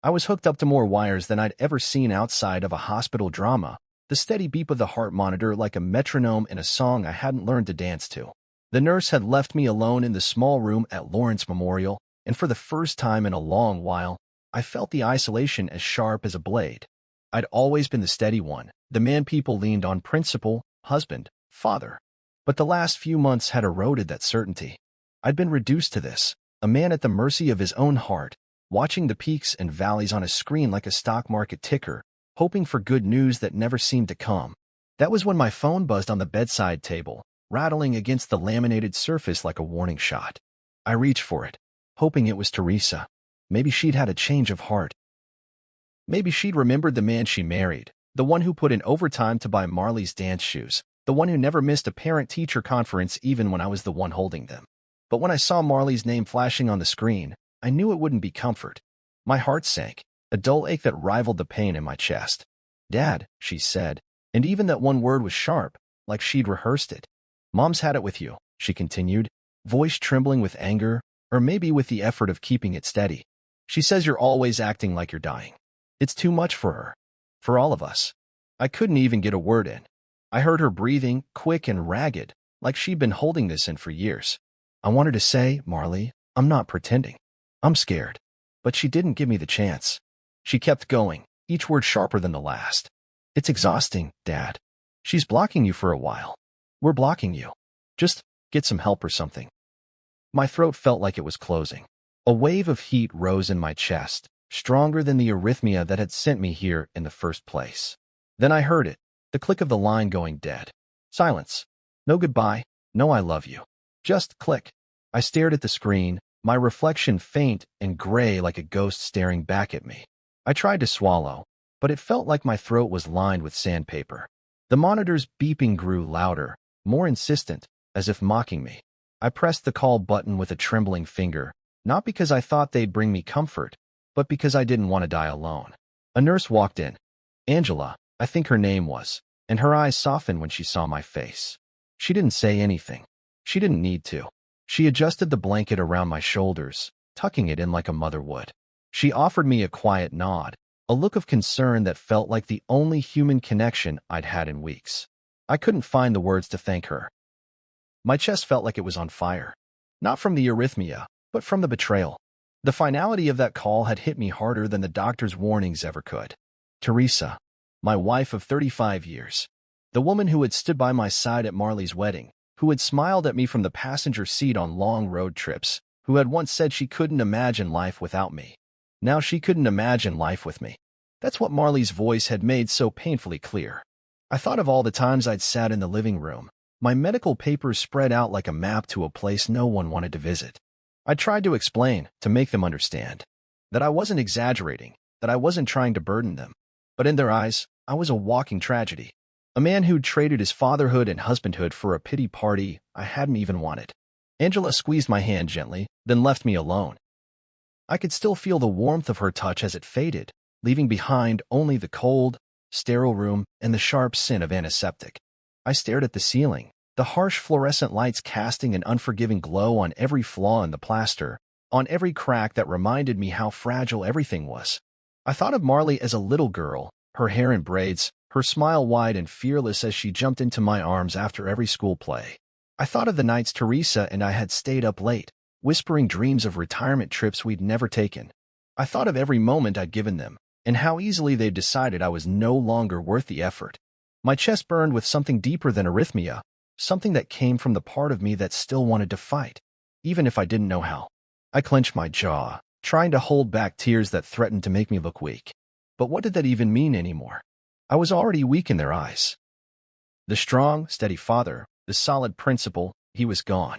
I was hooked up to more wires than I'd ever seen outside of a hospital drama, the steady beep of the heart monitor like a metronome in a song I hadn't learned to dance to. The nurse had left me alone in the small room at Lawrence Memorial, and for the first time in a long while, I felt the isolation as sharp as a blade. I'd always been the steady one, the man people leaned on, principal, husband, father. But the last few months had eroded that certainty. I'd been reduced to this, a man at the mercy of his own heart, watching the peaks and valleys on a screen like a stock market ticker, hoping for good news that never seemed to come. That was when my phone buzzed on the bedside table, rattling against the laminated surface like a warning shot. I reached for it, hoping it was Teresa. Maybe she'd had a change of heart. Maybe she'd remembered the man she married, the one who put in overtime to buy Marley's dance shoes, the one who never missed a parent-teacher conference even when I was the one holding them. But when I saw Marley's name flashing on the screen, I knew it wouldn't be comfort. My heart sank, a dull ache that rivaled the pain in my chest. "Dad," she said, and even that one word was sharp, like she'd rehearsed it. "Mom's had it with you," she continued, voice trembling with anger, or maybe with the effort of keeping it steady. "She says you're always acting like you're dying. It's too much for her. For all of us." I couldn't even get a word in. I heard her breathing, quick and ragged, like she'd been holding this in for years. I wanted to say, "Marley, I'm not pretending. I'm scared." But she didn't give me the chance. She kept going, each word sharper than the last. "It's exhausting, Dad. She's blocking you for a while. We're blocking you. Just get some help or something." My throat felt like it was closing. A wave of heat rose in my chest, stronger than the arrhythmia that had sent me here in the first place. Then I heard it, the click of the line going dead. Silence. No goodbye, no I love you. Just click. I stared at the screen, my reflection faint and gray like a ghost staring back at me. I tried to swallow, but it felt like my throat was lined with sandpaper. The monitor's beeping grew louder, more insistent, as if mocking me. I pressed the call button with a trembling finger, not because I thought they'd bring me comfort, but because I didn't want to die alone. A nurse walked in. Angela, I think her name was, and her eyes softened when she saw my face. She didn't say anything. She didn't need to. She adjusted the blanket around my shoulders, tucking it in like a mother would. She offered me a quiet nod, a look of concern that felt like the only human connection I'd had in weeks. I couldn't find the words to thank her. My chest felt like it was on fire. Not from the arrhythmia, but from the betrayal. The finality of that call had hit me harder than the doctor's warnings ever could. Teresa, my wife of 35 years. The woman who had stood by my side at Marley's wedding, who had smiled at me from the passenger seat on long road trips, who had once said she couldn't imagine life without me. Now she couldn't imagine life with me. That's what Marley's voice had made so painfully clear. I thought of all the times I'd sat in the living room, my medical papers spread out like a map to a place no one wanted to visit. I tried to explain, to make them understand, that I wasn't exaggerating, that I wasn't trying to burden them. But in their eyes, I was a walking tragedy. A man who'd traded his fatherhood and husbandhood for a pity party I hadn't even wanted. Angela squeezed my hand gently, then left me alone. I could still feel the warmth of her touch as it faded, leaving behind only the cold, sterile room and the sharp scent of antiseptic. I stared at the ceiling, the harsh fluorescent lights casting an unforgiving glow on every flaw in the plaster, on every crack that reminded me how fragile everything was. I thought of Marley as a little girl, her hair in braids, her smile wide and fearless as she jumped into my arms after every school play. I thought of the nights Teresa and I had stayed up late, whispering dreams of retirement trips we'd never taken. I thought of every moment I'd given them, and how easily they'd decided I was no longer worth the effort. My chest burned with something deeper than arrhythmia, something that came from the part of me that still wanted to fight, even if I didn't know how. I clenched my jaw, trying to hold back tears that threatened to make me look weak. But what did that even mean anymore? I was already weak in their eyes. The strong, steady father, the solid principal, he was gone.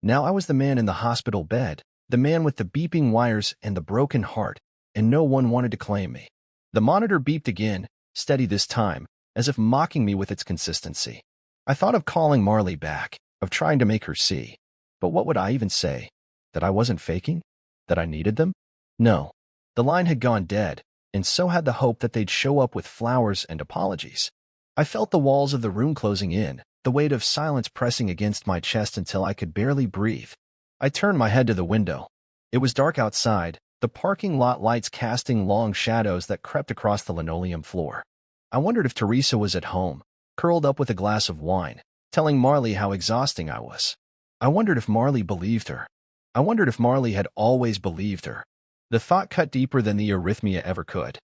Now I was the man in the hospital bed, the man with the beeping wires and the broken heart, and no one wanted to claim me. The monitor beeped again, steady this time, as if mocking me with its consistency. I thought of calling Marley back, of trying to make her see. But what would I even say? That I wasn't faking? That I needed them? No. The line had gone dead, and so had the hope that they'd show up with flowers and apologies. I felt the walls of the room closing in, the weight of silence pressing against my chest until I could barely breathe. I turned my head to the window. It was dark outside, the parking lot lights casting long shadows that crept across the linoleum floor. I wondered if Teresa was at home, curled up with a glass of wine, telling Marley how exhausting I was. I wondered if Marley believed her. I wondered if Marley had always believed her. The thought cut deeper than the arrhythmia ever could.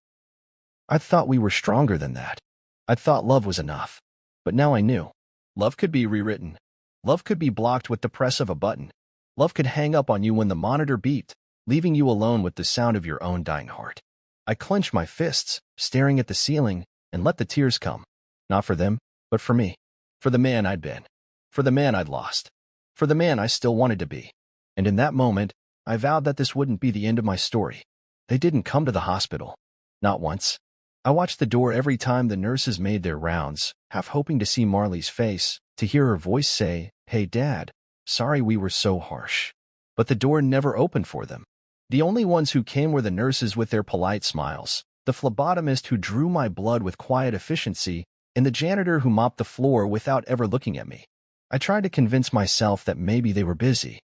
I thought we were stronger than that. I thought love was enough. But now I knew. Love could be rewritten. Love could be blocked with the press of a button. Love could hang up on you when the monitor beeped, leaving you alone with the sound of your own dying heart. I clenched my fists, staring at the ceiling, and let the tears come. Not for them, but for me. For the man I'd been. For the man I'd lost. For the man I still wanted to be. And in that moment, I vowed that this wouldn't be the end of my story. They didn't come to the hospital. Not once. I watched the door every time the nurses made their rounds, half hoping to see Marley's face, to hear her voice say, "Hey, Dad, sorry we were so harsh." But the door never opened for them. The only ones who came were the nurses with their polite smiles, the phlebotomist who drew my blood with quiet efficiency, and the janitor who mopped the floor without ever looking at me. I tried to convince myself that maybe they were busy.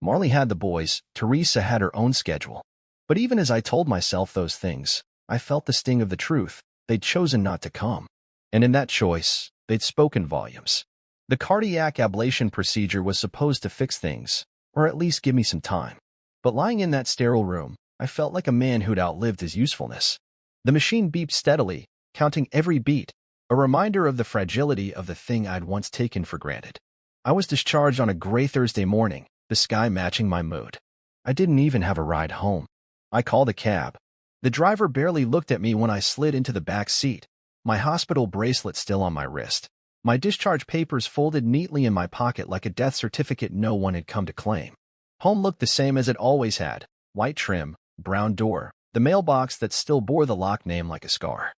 Marley had the boys, Teresa had her own schedule. But even as I told myself those things, I felt the sting of the truth. They'd chosen not to come. And in that choice, they'd spoken volumes. The cardiac ablation procedure was supposed to fix things, or at least give me some time. But lying in that sterile room, I felt like a man who'd outlived his usefulness. The machine beeped steadily, counting every beat, a reminder of the fragility of the thing I'd once taken for granted. I was discharged on a gray Thursday morning, the sky matching my mood. I didn't even have a ride home. I called a cab. The driver barely looked at me when I slid into the back seat, my hospital bracelet still on my wrist, my discharge papers folded neatly in my pocket like a death certificate no one had come to claim. Home looked the same as it always had, white trim, brown door, the mailbox that still bore the lock name like a scar.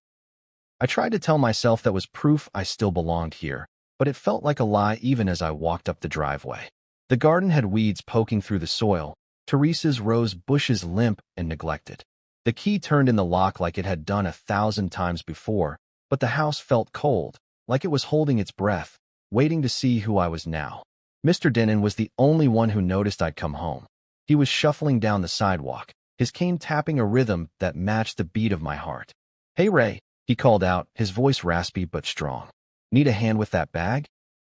I tried to tell myself that was proof I still belonged here, but it felt like a lie even as I walked up the driveway. The garden had weeds poking through the soil, Teresa's rose bushes limp and neglected. The key turned in the lock like it had done 1,000 times before, but the house felt cold, like it was holding its breath, waiting to see who I was now. Mr. Denon was the only one who noticed I'd come home. He was shuffling down the sidewalk, his cane tapping a rhythm that matched the beat of my heart. "Hey, Ray," he called out, his voice raspy but strong. "Need a hand with that bag?"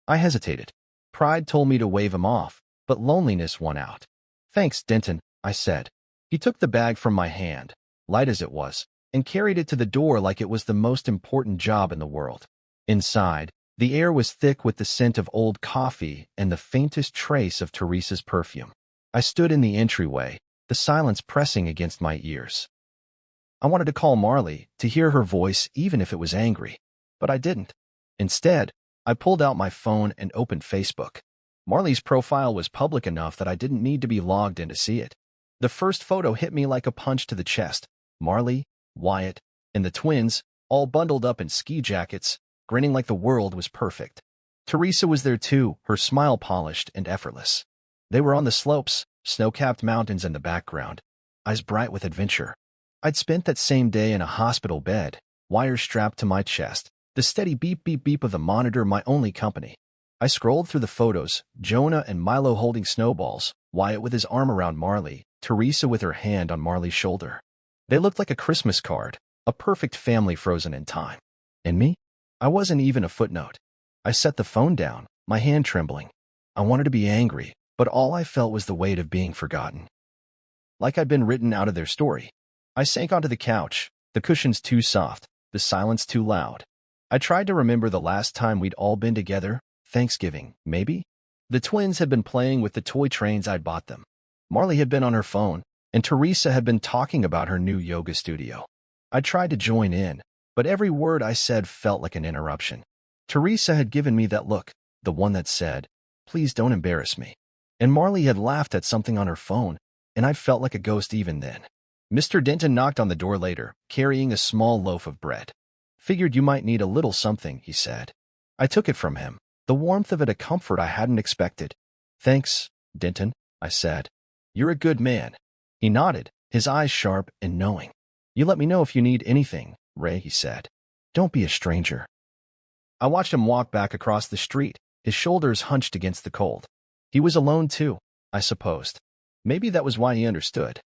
I hesitated. Pride told me to wave him off, but loneliness won out. "Thanks, Denton," I said. He took the bag from my hand, light as it was, and carried it to the door like it was the most important job in the world. Inside, the air was thick with the scent of old coffee and the faintest trace of Teresa's perfume. I stood in the entryway, the silence pressing against my ears. I wanted to call Marley, to hear her voice even if it was angry, but I didn't. Instead, I pulled out my phone and opened Facebook. Marley's profile was public enough that I didn't need to be logged in to see it. The first photo hit me like a punch to the chest. Marley, Wyatt, and the twins, all bundled up in ski jackets, grinning like the world was perfect. Teresa was there too, her smile polished and effortless. They were on the slopes, snow-capped mountains in the background, eyes bright with adventure. I'd spent that same day in a hospital bed, wires strapped to my chest, the steady beep-beep-beep of the monitor my only company. I scrolled through the photos, Jonah and Milo holding snowballs, Wyatt with his arm around Marley, Teresa with her hand on Marley's shoulder. They looked like a Christmas card, a perfect family frozen in time. And me? I wasn't even a footnote. I set the phone down, my hand trembling. I wanted to be angry, but all I felt was the weight of being forgotten. Like I'd been written out of their story. I sank onto the couch, the cushions too soft, the silence too loud. I tried to remember the last time we'd all been together, Thanksgiving, maybe? The twins had been playing with the toy trains I'd bought them. Marley had been on her phone, and Teresa had been talking about her new yoga studio. I tried to join in, but every word I said felt like an interruption. Teresa had given me that look, the one that said, "Please don't embarrass me." And Marley had laughed at something on her phone, and I'd felt like a ghost even then. Mr. Denton knocked on the door later, carrying a small loaf of bread. "Figured you might need a little something," he said. I took it from him, the warmth of it a comfort I hadn't expected. "Thanks, Denton," I said. "You're a good man." He nodded, his eyes sharp and knowing. "You let me know if you need anything, Ray," he said. "Don't be a stranger." I watched him walk back across the street, his shoulders hunched against the cold. He was alone too, I supposed. Maybe that was why he understood.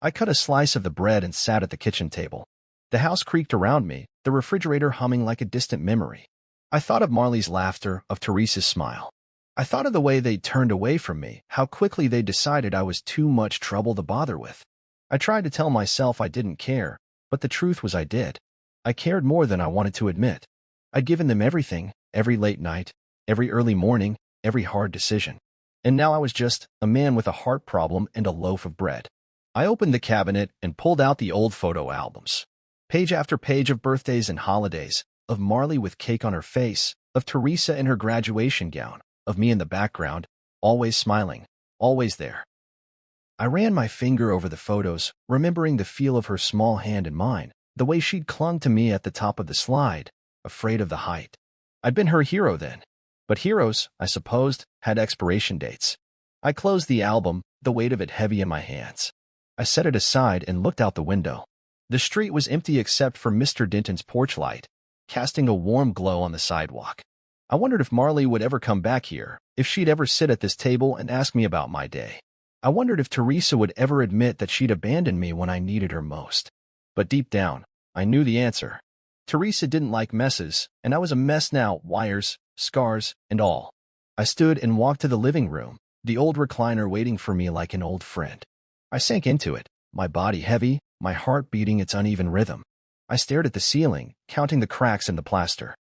I cut a slice of the bread and sat at the kitchen table. The house creaked around me, the refrigerator humming like a distant memory. I thought of Marley's laughter, of Teresa's smile. I thought of the way they turned away from me, how quickly they decided I was too much trouble to bother with. I tried to tell myself I didn't care, but the truth was I did. I cared more than I wanted to admit. I'd given them everything, every late night, every early morning, every hard decision. And now I was just a man with a heart problem and a loaf of bread. I opened the cabinet and pulled out the old photo albums. Page after page of birthdays and holidays, of Marley with cake on her face, of Teresa in her graduation gown, of me in the background, always smiling, always there. I ran my finger over the photos, remembering the feel of her small hand in mine, the way she'd clung to me at the top of the slide, afraid of the height. I'd been her hero then. But heroes, I supposed, had expiration dates. I closed the album, the weight of it heavy in my hands. I set it aside and looked out the window. The street was empty except for Mr. Denton's porch light, casting a warm glow on the sidewalk. I wondered if Marley would ever come back here, if she'd ever sit at this table and ask me about my day. I wondered if Teresa would ever admit that she'd abandoned me when I needed her most. But deep down, I knew the answer. Teresa didn't like messes, and I was a mess now, wires, scars, and all. I stood and walked to the living room, the old recliner waiting for me like an old friend. I sank into it, my body heavy, my heart beating its uneven rhythm. I stared at the ceiling, counting the cracks in the plaster.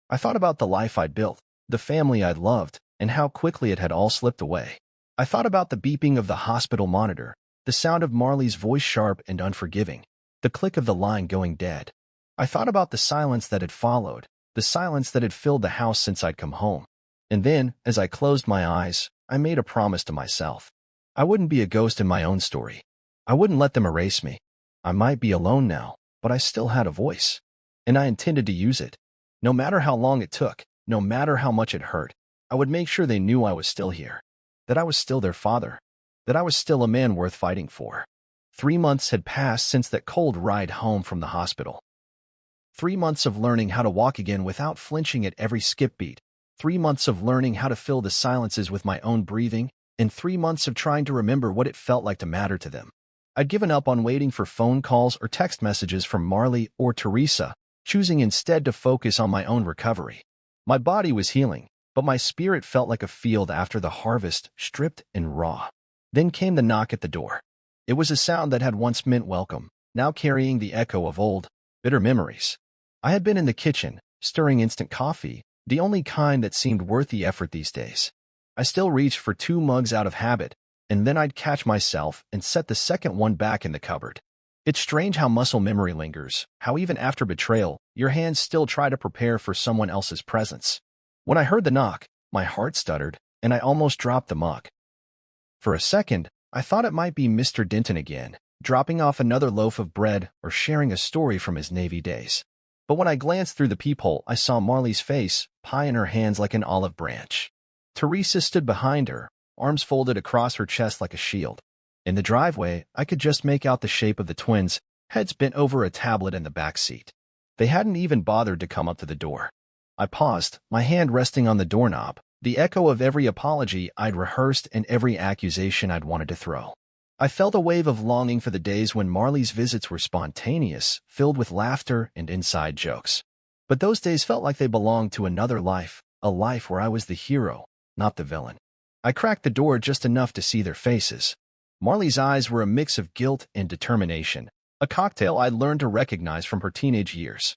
I thought about the life I'd built, the family I'd loved, and how quickly it had all slipped away. I thought about the beeping of the hospital monitor, the sound of Marley's voice sharp and unforgiving, the click of the line going dead. I thought about the silence that had followed, the silence that had filled the house since I'd come home. And then, as I closed my eyes, I made a promise to myself. I wouldn't be a ghost in my own story. I wouldn't let them erase me. I might be alone now, but I still had a voice. And I intended to use it. No matter how long it took, no matter how much it hurt, I would make sure they knew I was still here. That I was still their father. That I was still a man worth fighting for. 3 months had passed since that cold ride home from the hospital. 3 months of learning how to walk again without flinching at every skip beat. 3 months of learning how to fill the silences with my own breathing, and 3 months of trying to remember what it felt like to matter to them. I'd given up on waiting for phone calls or text messages from Marley or Teresa, choosing instead to focus on my own recovery. My body was healing, but my spirit felt like a field after the harvest, stripped and raw. Then came the knock at the door. It was a sound that had once meant welcome, now carrying the echo of old, bitter memories. I had been in the kitchen, stirring instant coffee, the only kind that seemed worth the effort these days. I still reached for 2 mugs out of habit, and then I'd catch myself and set the second one back in the cupboard. It's strange how muscle memory lingers, how even after betrayal, your hands still try to prepare for someone else's presence. When I heard the knock, my heart stuttered, and I almost dropped the mug. For a second, I thought it might be Mr. Denton again, dropping off another loaf of bread or sharing a story from his Navy days. But when I glanced through the peephole, I saw Marley's face, pie in her hands like an olive branch. Teresa stood behind her, arms folded across her chest like a shield. In the driveway, I could just make out the shape of the twins, heads bent over a tablet in the back seat. They hadn't even bothered to come up to the door. I paused, my hand resting on the doorknob, the echo of every apology I'd rehearsed and every accusation I'd wanted to throw. I felt a wave of longing for the days when Marley's visits were spontaneous, filled with laughter and inside jokes. But those days felt like they belonged to another life, a life where I was the hero, not the villain. I cracked the door just enough to see their faces. Marley's eyes were a mix of guilt and determination, a cocktail I'd learned to recognize from her teenage years.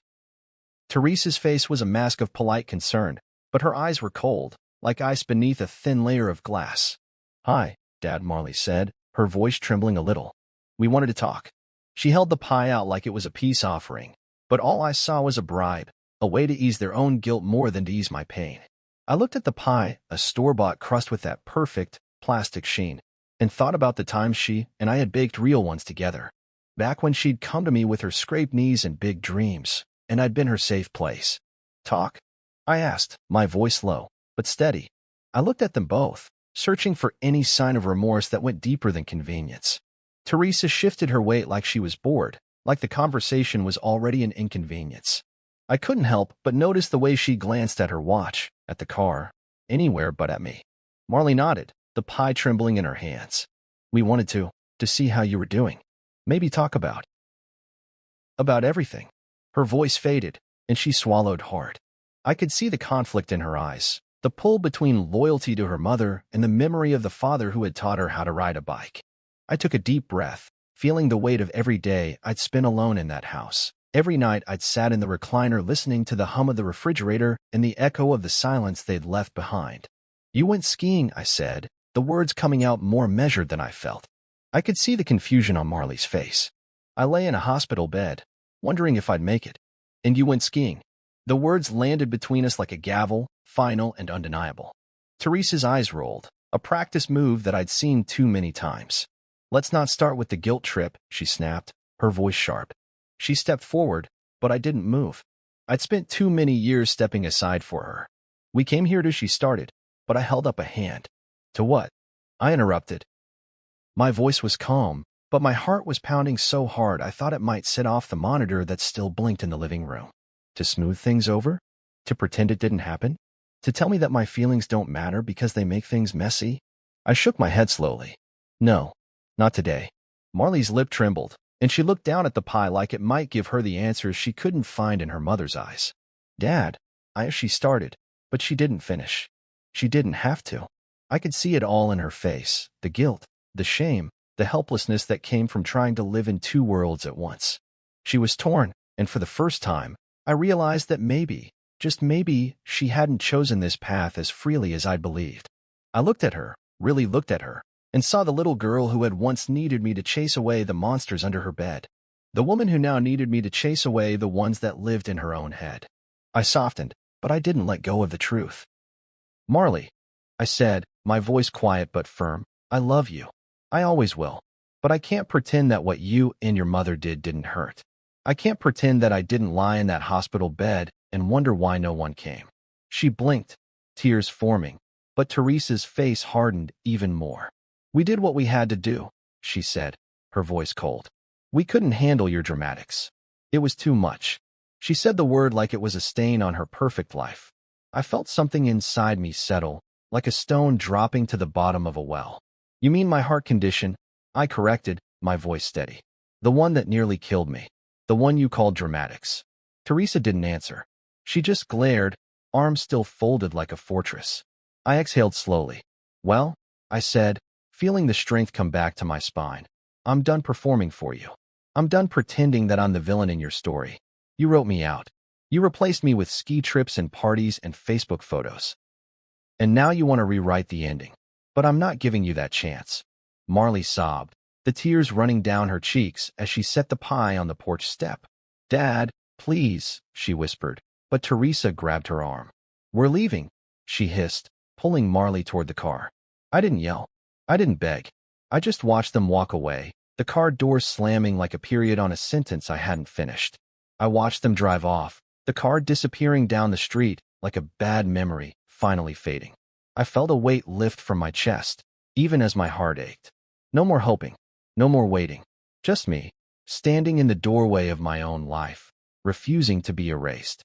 Teresa's face was a mask of polite concern, but her eyes were cold, like ice beneath a thin layer of glass. "Hi, Dad," Marley said, her voice trembling a little. "We wanted to talk." She held the pie out like it was a peace offering, but all I saw was a bribe, a way to ease their own guilt more than to ease my pain. I looked at the pie, a store-bought crust with that perfect, plastic sheen, and thought about the times she and I had baked real ones together. Back when she'd come to me with her scraped knees and big dreams, and I'd been her safe place. "Talk?" I asked, my voice low, but steady. I looked at them both, searching for any sign of remorse that went deeper than convenience. Teresa shifted her weight like she was bored, like the conversation was already an inconvenience. I couldn't help but notice the way she glanced at her watch, at the car, anywhere but at me. Marley nodded, the pie trembling in her hands. "We wanted to." to see how you were doing. Maybe talk about everything." Her voice faded, and she swallowed hard. I could see the conflict in her eyes, the pull between loyalty to her mother and the memory of the father who had taught her how to ride a bike. I took a deep breath, feeling the weight of every day I'd spent alone in that house. Every night I'd sat in the recliner listening to the hum of the refrigerator and the echo of the silence they'd left behind. "You went skiing," I said, the words coming out more measured than I felt. I could see the confusion on Marley's face. "I lay in a hospital bed, wondering if I'd make it." "And you went skiing." The words landed between us like a gavel, final and undeniable. Teresa's eyes rolled, a practice move that I'd seen too many times. "Let's not start with the guilt trip," she snapped, her voice sharp. She stepped forward, but I didn't move. I'd spent too many years stepping aside for her. "We came here to," she started, but I held up a hand. "To what?" I interrupted. My voice was calm, but my heart was pounding so hard I thought it might set off the monitor that still blinked in the living room. To smooth things over? To pretend it didn't happen? To tell me that my feelings don't matter because they make things messy? I shook my head slowly. "No, not today." Marley's lip trembled, and she looked down at the pie like it might give her the answers she couldn't find in her mother's eyes. "Dad," she started, but she didn't finish. She didn't have to. I could see it all in her face, the guilt, the shame, the helplessness that came from trying to live in two worlds at once. She was torn, and for the first time, I realized that maybe, just maybe, she hadn't chosen this path as freely as I'd believed. I looked at her, really looked at her, and saw the little girl who had once needed me to chase away the monsters under her bed. The woman who now needed me to chase away the ones that lived in her own head. I softened, but I didn't let go of the truth. "Marley," I said, my voice quiet but firm, "I love you. I always will. But I can't pretend that what you and your mother didn't hurt. I can't pretend that I didn't lie in that hospital bed and wonder why no one came." She blinked, tears forming, but Teresa's face hardened even more. "We did what we had to do," she said, her voice cold. "We couldn't handle your dramatics. It was too much." She said the word like it was a stain on her perfect life. I felt something inside me settle, like a stone dropping to the bottom of a well. "You mean my heart condition?" I corrected, my voice steady. "The one that nearly killed me. The one you called dramatics." Teresa didn't answer. She just glared, arms still folded like a fortress. I exhaled slowly. "Well," I said, feeling the strength come back to my spine, "I'm done performing for you. I'm done pretending that I'm the villain in your story. You wrote me out. You replaced me with ski trips and parties and Facebook photos. And now you want to rewrite the ending. But I'm not giving you that chance." Marley sobbed, the tears running down her cheeks as she set the pie on the porch step. "Dad, please," she whispered, but Teresa grabbed her arm. "We're leaving," she hissed, pulling Marley toward the car. I didn't yell. I didn't beg. I just watched them walk away, the car door slamming like a period on a sentence I hadn't finished. I watched them drive off, the car disappearing down the street like a bad memory, finally fading. I felt a weight lift from my chest, even as my heart ached. No more hoping, no more waiting. Just me, standing in the doorway of my own life, refusing to be erased.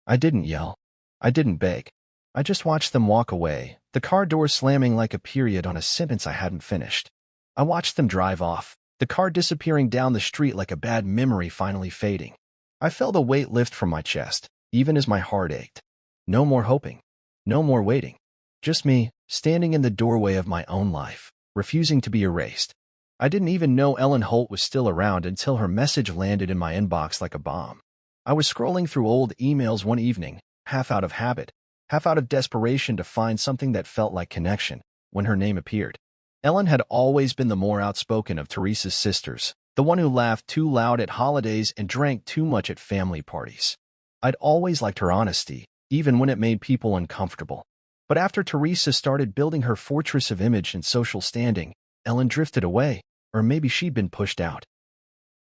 I didn't yell. I didn't beg. I just watched them walk away, the car door slamming like a period on a sentence I hadn't finished. I watched them drive off, the car disappearing down the street like a bad memory finally fading. I felt a weight lift from my chest, even as my heart ached. No more hoping. No more waiting. Just me, standing in the doorway of my own life, refusing to be erased. I didn't even know Ellen Holt was still around until her message landed in my inbox like a bomb. I was scrolling through old emails one evening, half out of habit, half out of desperation to find something that felt like connection, when her name appeared. Ellen had always been the more outspoken of Teresa's sisters, the one who laughed too loud at holidays and drank too much at family parties. I'd always liked her honesty, even when it made people uncomfortable. But after Teresa started building her fortress of image and social standing, Ellen drifted away, or maybe she'd been pushed out.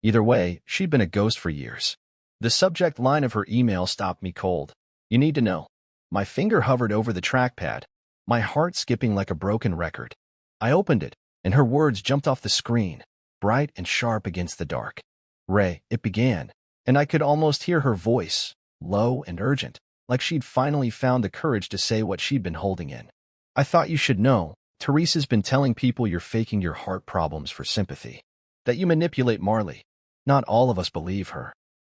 Either way, she'd been a ghost for years. The subject line of her email stopped me cold. "You need to know." My finger hovered over the trackpad, my heart skipping like a broken record. I opened it, and her words jumped off the screen, bright and sharp against the dark. "Ray," it began, and I could almost hear her voice, low and urgent, like she'd finally found the courage to say what she'd been holding in. "I thought you should know. Teresa's been telling people you're faking your heart problems for sympathy. That you manipulate Marley. Not all of us believe her.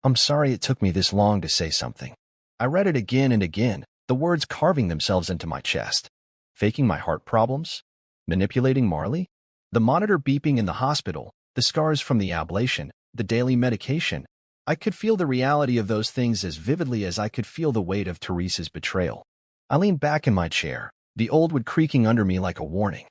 I'm sorry it took me this long to say something. I read it again and again, the words carving themselves into my chest. Faking my heart problems? Manipulating Marley? The monitor beeping in the hospital, the scars from the ablation, the daily medication. I could feel the reality of those things as vividly as I could feel the weight of Teresa's betrayal. I leaned back in my chair, the old wood creaking under me like a warning.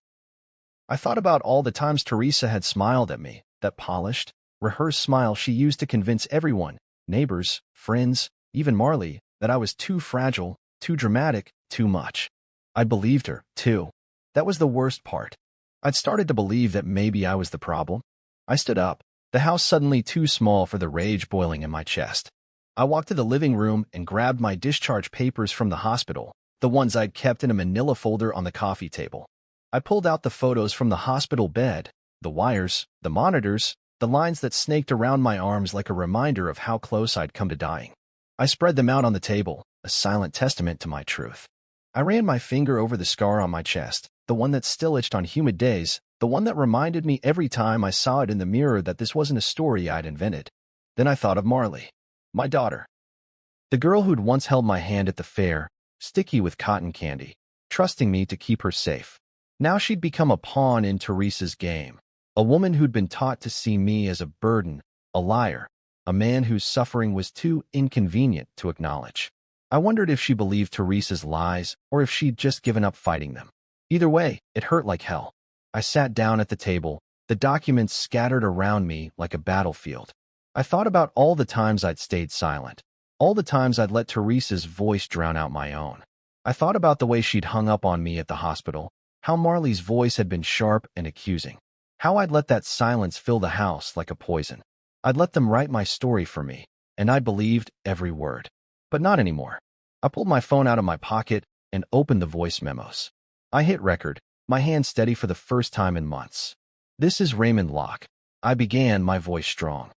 I thought about all the times Teresa had smiled at me, that polished, rehearsed smile she used to convince everyone, neighbors, friends, even Marley, that I was too fragile, too dramatic, too much. I believed her, too. That was the worst part. I'd started to believe that maybe I was the problem. I stood up, the house suddenly too small for the rage boiling in my chest. I walked to the living room and grabbed my discharge papers from the hospital, the ones I'd kept in a manila folder on the coffee table. I pulled out the photos from the hospital bed, the wires, the monitors, the lines that snaked around my arms like a reminder of how close I'd come to dying. I spread them out on the table, a silent testament to my truth. I ran my finger over the scar on my chest, the one that still itched on humid days, the one that reminded me every time I saw it in the mirror that this wasn't a story I'd invented. Then I thought of Marley, my daughter. The girl who'd once held my hand at the fair, sticky with cotton candy, trusting me to keep her safe. Now she'd become a pawn in Teresa's game, a woman who'd been taught to see me as a burden, a liar, a man whose suffering was too inconvenient to acknowledge. I wondered if she believed Teresa's lies or if she'd just given up fighting them. Either way, it hurt like hell. I sat down at the table, the documents scattered around me like a battlefield. I thought about all the times I'd stayed silent, all the times I'd let Teresa's voice drown out my own. I thought about the way she'd hung up on me at the hospital, how Marley's voice had been sharp and accusing, how I'd let that silence fill the house like a poison. I'd let them write my story for me, and I believed every word. But not anymore. I pulled my phone out of my pocket and opened the voice memos. I hit record, my hand steady for the first time in months. This is Raymond Locke. I began, my voice strong.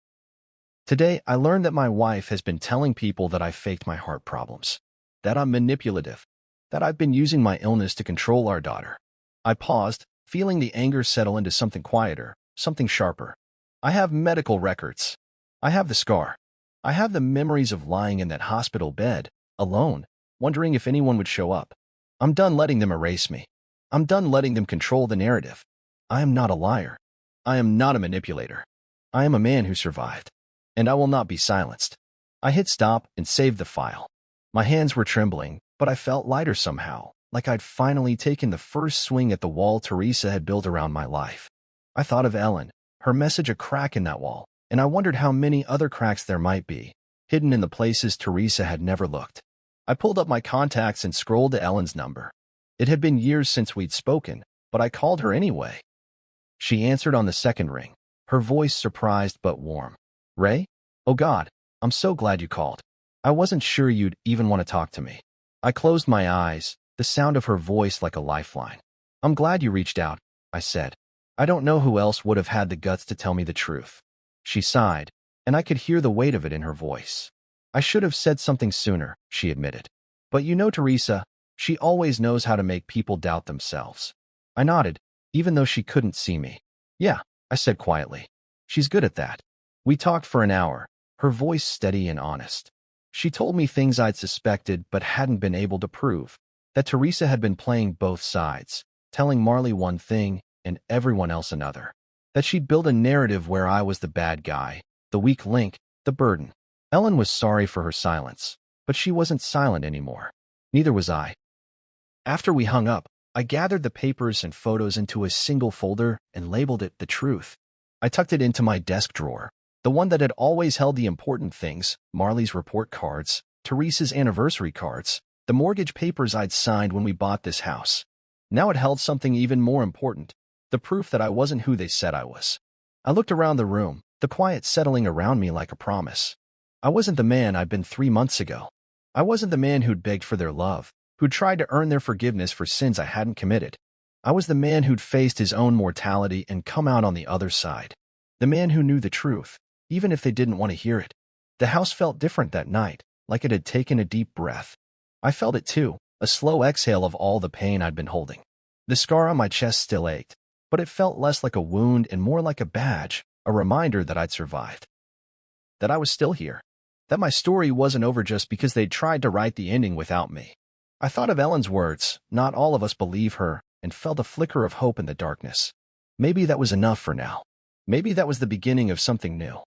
Today, I learned that my wife has been telling people that I faked my heart problems, that I'm manipulative, that I've been using my illness to control our daughter. I paused, feeling the anger settle into something quieter, something sharper. I have medical records. I have the scar. I have the memories of lying in that hospital bed, alone, wondering if anyone would show up. I'm done letting them erase me. I'm done letting them control the narrative. I am not a liar. I am not a manipulator. I am a man who survived. And I will not be silenced. I hit stop and saved the file. My hands were trembling, but I felt lighter somehow, like I'd finally taken the first swing at the wall Teresa had built around my life. I thought of Ellen, her message a crack in that wall, and I wondered how many other cracks there might be, hidden in the places Teresa had never looked. I pulled up my contacts and scrolled to Ellen's number. It had been years since we'd spoken, but I called her anyway. She answered on the second ring, her voice surprised but warm. Ray? Oh God, I'm so glad you called. I wasn't sure you'd even want to talk to me. I closed my eyes, the sound of her voice like a lifeline. I'm glad you reached out, I said. I don't know who else would have had the guts to tell me the truth. She sighed, and I could hear the weight of it in her voice. I should have said something sooner, she admitted. But you know Teresa, she always knows how to make people doubt themselves. I nodded, even though she couldn't see me. Yeah, I said quietly. She's good at that. We talked for an hour, her voice steady and honest. She told me things I'd suspected but hadn't been able to prove, that Teresa had been playing both sides, telling Marley one thing and everyone else another, that she'd built a narrative where I was the bad guy, the weak link, the burden. Ellen was sorry for her silence, but she wasn't silent anymore. Neither was I. After we hung up, I gathered the papers and photos into a single folder and labeled it The Truth. I tucked it into my desk drawer, the one that had always held the important things, Marley's report cards, Teresa's anniversary cards, the mortgage papers I'd signed when we bought this house. Now it held something even more important, the proof that I wasn't who they said I was. I looked around the room, the quiet settling around me like a promise. I wasn't the man I'd been 3 months ago. I wasn't the man who'd begged for their love, who'd tried to earn their forgiveness for sins I hadn't committed. I was the man who'd faced his own mortality and come out on the other side. The man who knew the truth, even if they didn't want to hear it. The house felt different that night, like it had taken a deep breath. I felt it too, a slow exhale of all the pain I'd been holding. The scar on my chest still ached, but it felt less like a wound and more like a badge, a reminder that I'd survived. That I was still here. That my story wasn't over just because they'd tried to write the ending without me. I thought of Ellen's words, "Not all of us believe her," and felt a flicker of hope in the darkness. Maybe that was enough for now. Maybe that was the beginning of something new.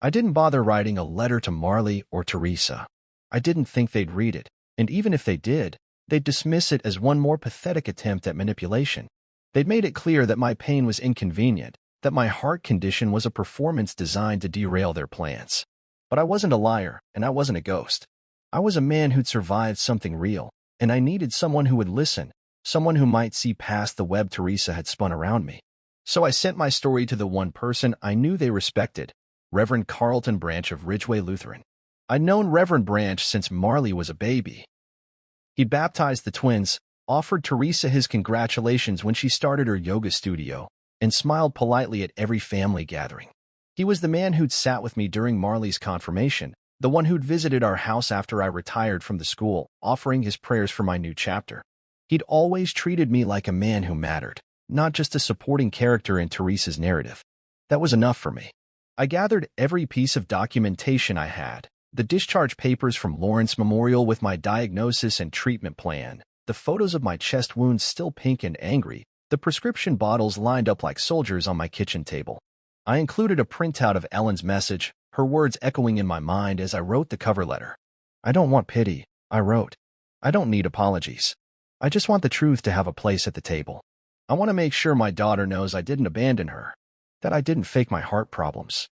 I didn't bother writing a letter to Marley or Teresa. I didn't think they'd read it, and even if they did, they'd dismiss it as one more pathetic attempt at manipulation. They'd made it clear that my pain was inconvenient, that my heart condition was a performance designed to derail their plans. But I wasn't a liar, and I wasn't a ghost. I was a man who'd survived something real, and I needed someone who would listen, someone who might see past the web Teresa had spun around me. So I sent my story to the one person I knew they respected, Reverend Carlton Branch of Ridgeway Lutheran. I'd known Reverend Branch since Marley was a baby. He'd baptized the twins, offered Teresa his congratulations when she started her yoga studio, and smiled politely at every family gathering. He was the man who'd sat with me during Marley's confirmation, the one who'd visited our house after I retired from the school, offering his prayers for my new chapter. He'd always treated me like a man who mattered, not just a supporting character in Teresa's narrative. That was enough for me. I gathered every piece of documentation I had, the discharge papers from Lawrence Memorial with my diagnosis and treatment plan, the photos of my chest wounds still pink and angry, the prescription bottles lined up like soldiers on my kitchen table. I included a printout of Ellen's message, her words echoing in my mind as I wrote the cover letter. "I don't want pity," I wrote. "I don't need apologies. I just want the truth to have a place at the table. I want to make sure my daughter knows I didn't abandon her, that I didn't fake my heart problems,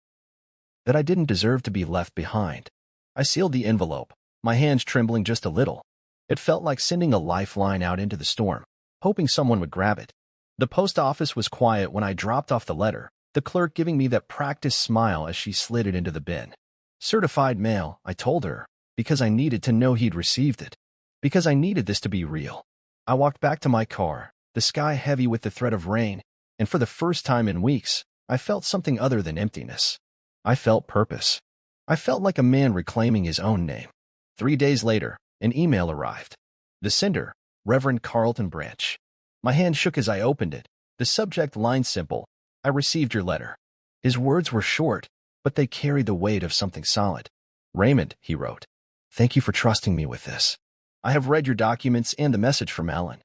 that I didn't deserve to be left behind." I sealed the envelope, my hands trembling just a little. It felt like sending a lifeline out into the storm, hoping someone would grab it. The post office was quiet when I dropped off the letter, the clerk giving me that practiced smile as she slid it into the bin. "Certified mail," I told her, because I needed to know he'd received it, because I needed this to be real. I walked back to my car, the sky heavy with the threat of rain, and for the first time in weeks, I felt something other than emptiness. I felt purpose. I felt like a man reclaiming his own name. 3 days later, an email arrived. The sender, Reverend Carlton Branch. My hand shook as I opened it, the subject line simple: "I received your letter." His words were short, but they carried the weight of something solid. "Raymond," he wrote, "thank you for trusting me with this. I have read your documents and the message from Ellen.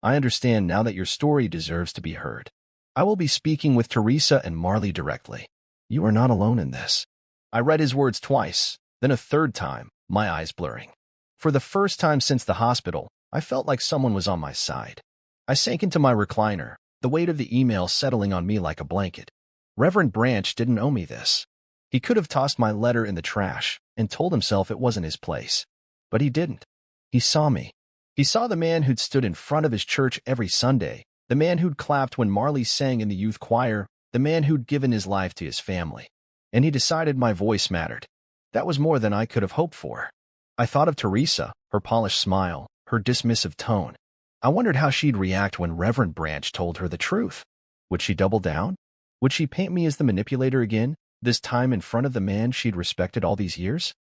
I understand now that your story deserves to be heard. I will be speaking with Teresa and Marley directly. You are not alone in this." I read his words twice, then a third time, my eyes blurring. For the first time since the hospital, I felt like someone was on my side. I sank into my recliner, the weight of the email settling on me like a blanket. Reverend Branch didn't owe me this. He could have tossed my letter in the trash and told himself it wasn't his place. But he didn't. He saw me. He saw the man who'd stood in front of his church every Sunday, the man who'd clapped when Marley sang in the youth choir, the man who'd given his life to his family. And he decided my voice mattered. That was more than I could have hoped for. I thought of Teresa, her polished smile, her dismissive tone. I wondered how she'd react when Reverend Branch told her the truth. Would she double down? Would she paint me as the manipulator again, this time in front of the man she'd respected all these years?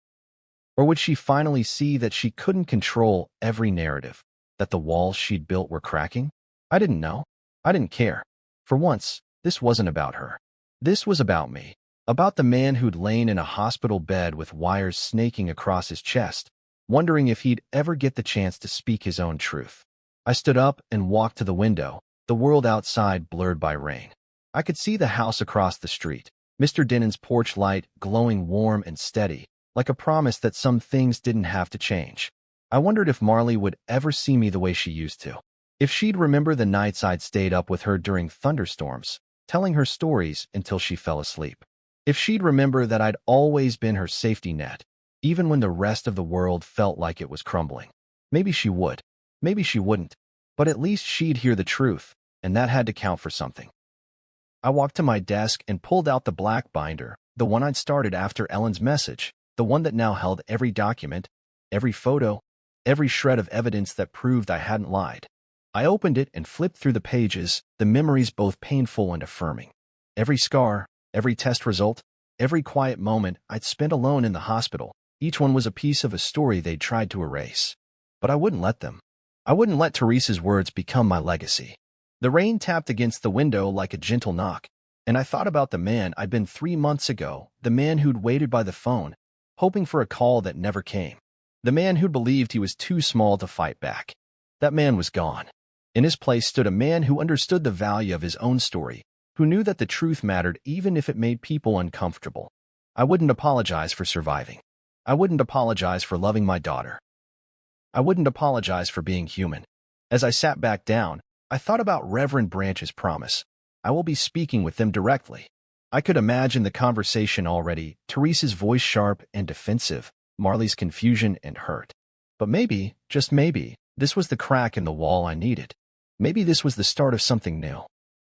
Or would she finally see that she couldn't control every narrative, that the walls she'd built were cracking? I didn't know. I didn't care. For once, this wasn't about her. This was about me. About the man who'd lain in a hospital bed with wires snaking across his chest, wondering if he'd ever get the chance to speak his own truth. I stood up and walked to the window, the world outside blurred by rain. I could see the house across the street, Mr. Dennon's porch light glowing warm and steady, like a promise that some things didn't have to change. I wondered if Marley would ever see me the way she used to. If she'd remember the nights I'd stayed up with her during thunderstorms, telling her stories until she fell asleep. If she'd remember that I'd always been her safety net, even when the rest of the world felt like it was crumbling. Maybe she would. Maybe she wouldn't. But at least she'd hear the truth, and that had to count for something. I walked to my desk and pulled out the black binder, the one I'd started after Ellen's message, the one that now held every document, every photo, every shred of evidence that proved I hadn't lied. I opened it and flipped through the pages, the memories both painful and affirming. Every scar, every test result, every quiet moment I'd spent alone in the hospital, each one was a piece of a story they'd tried to erase. But I wouldn't let them. I wouldn't let Teresa's words become my legacy. The rain tapped against the window like a gentle knock, and I thought about the man I'd been 3 months ago, the man who'd waited by the phone, hoping for a call that never came, the man who believed he was too small to fight back. That man was gone. In his place stood a man who understood the value of his own story, who knew that the truth mattered even if it made people uncomfortable. I wouldn't apologize for surviving. I wouldn't apologize for loving my daughter. I wouldn't apologize for being human. As I sat back down, I thought about Reverend Branch's promise. I will be speaking with them directly. I could imagine the conversation already, Teresa's voice sharp and defensive, Marley's confusion and hurt. But maybe, just maybe, this was the crack in the wall I needed. Maybe this was the start of something new.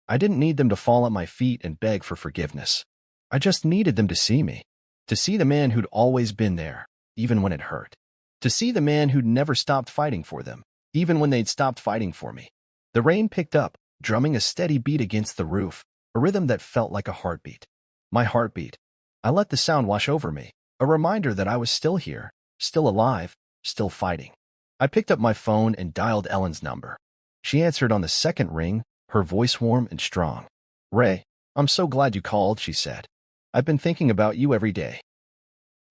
I didn't need them to fall at my feet and beg for forgiveness. I just needed them to see me. To see the man who'd always been there, even when it hurt. To see the man who'd never stopped fighting for them, even when they'd stopped fighting for me. The rain picked up, drumming a steady beat against the roof, a rhythm that felt like a heartbeat. My heartbeat. I let the sound wash over me, a reminder that I was still here, still alive, still fighting. I picked up my phone and dialed Ellen's number. She answered on the second ring, her voice warm and strong. "Ray, I'm so glad you called," she said. "I've been thinking about you every day."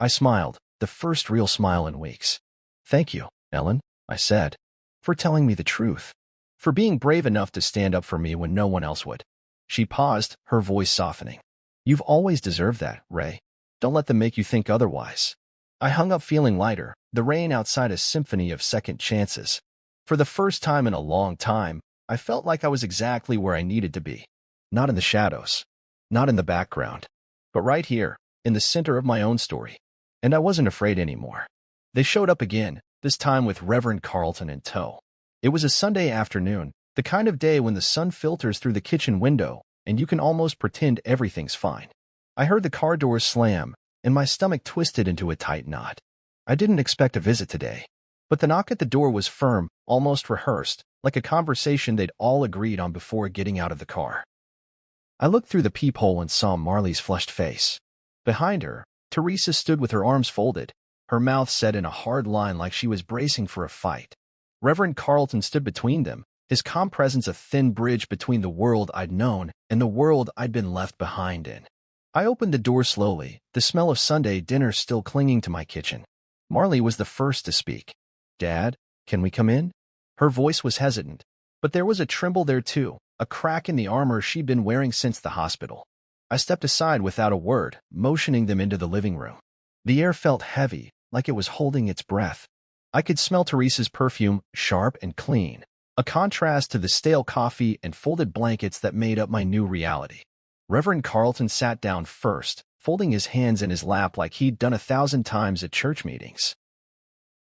I smiled, the first real smile in weeks. "Thank you, Ellen," I said, "for telling me the truth. For being brave enough to stand up for me when no one else would." She paused, her voice softening. "You've always deserved that, Ray. Don't let them make you think otherwise." I hung up feeling lighter, the rain outside a symphony of second chances. For the first time in a long time, I felt like I was exactly where I needed to be. Not in the shadows. Not in the background. But right here, in the center of my own story. And I wasn't afraid anymore. They showed up again, this time with Reverend Carlton in tow. It was a Sunday afternoon, the kind of day when the sun filters through the kitchen window, and you can almost pretend everything's fine. I heard the car doors slam, and my stomach twisted into a tight knot. I didn't expect a visit today. But the knock at the door was firm, almost rehearsed, like a conversation they'd all agreed on before getting out of the car. I looked through the peephole and saw Marley's flushed face. Behind her, Teresa stood with her arms folded, her mouth set in a hard line like she was bracing for a fight. Reverend Carlton stood between them, his calm presence a thin bridge between the world I'd known and the world I'd been left behind in. I opened the door slowly, the smell of Sunday dinner still clinging to my kitchen. Marley was the first to speak. "Dad, can we come in?" Her voice was hesitant, but there was a tremble there too, a crack in the armor she'd been wearing since the hospital. I stepped aside without a word, motioning them into the living room. The air felt heavy, like it was holding its breath. I could smell Teresa's perfume, sharp and clean, a contrast to the stale coffee and folded blankets that made up my new reality. Reverend Carlton sat down first, folding his hands in his lap like he'd done 1,000 times at church meetings.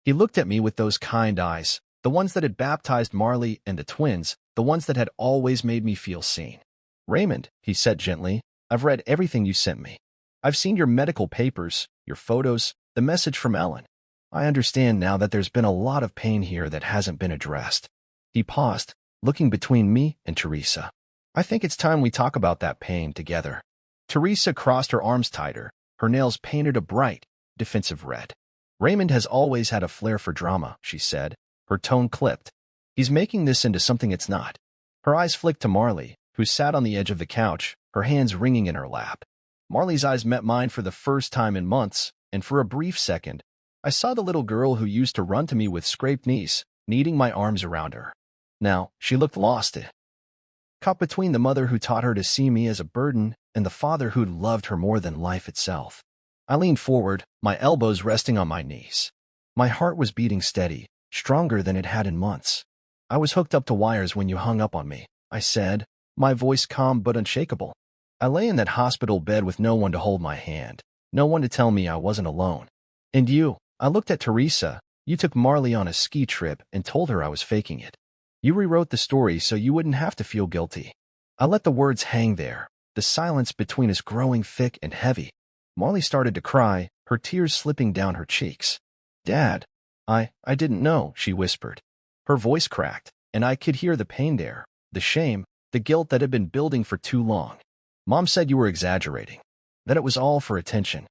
He looked at me with those kind eyes, the ones that had baptized Marley and the twins, the ones that had always made me feel seen. "Raymond," he said gently, "I've read everything you sent me. I've seen your medical papers, your photos, the message from Ellen. I understand now that there's been a lot of pain here that hasn't been addressed." He paused, looking between me and Teresa. "I think it's time we talk about that pain together." Teresa crossed her arms tighter, her nails painted a bright, defensive red. "Raymond has always had a flair for drama," she said, her tone clipped. "He's making this into something it's not." Her eyes flicked to Marley, who sat on the edge of the couch, her hands wringing in her lap. Marley's eyes met mine for the first time in months, and for a brief second, I saw the little girl who used to run to me with scraped knees, needing my arms around her. Now, she looked lost, caught between the mother who taught her to see me as a burden and the father who'd loved her more than life itself. I leaned forward, my elbows resting on my knees. My heart was beating steady, stronger than it had in months. "I was hooked up to wires when you hung up on me," I said, my voice calm but unshakable. I lay in that hospital bed with no one to hold my hand, no one to tell me I wasn't alone. "And you," I looked at Teresa, "you took Marley on a ski trip and told her I was faking it. You rewrote the story so you wouldn't have to feel guilty." I let the words hang there, the silence between us growing thick and heavy. Marley started to cry, her tears slipping down her cheeks. "Dad, I didn't know," she whispered. Her voice cracked, and I could hear the pain there, the shame, the guilt that had been building for too long. "Mom said you were exaggerating, that it was all for attention."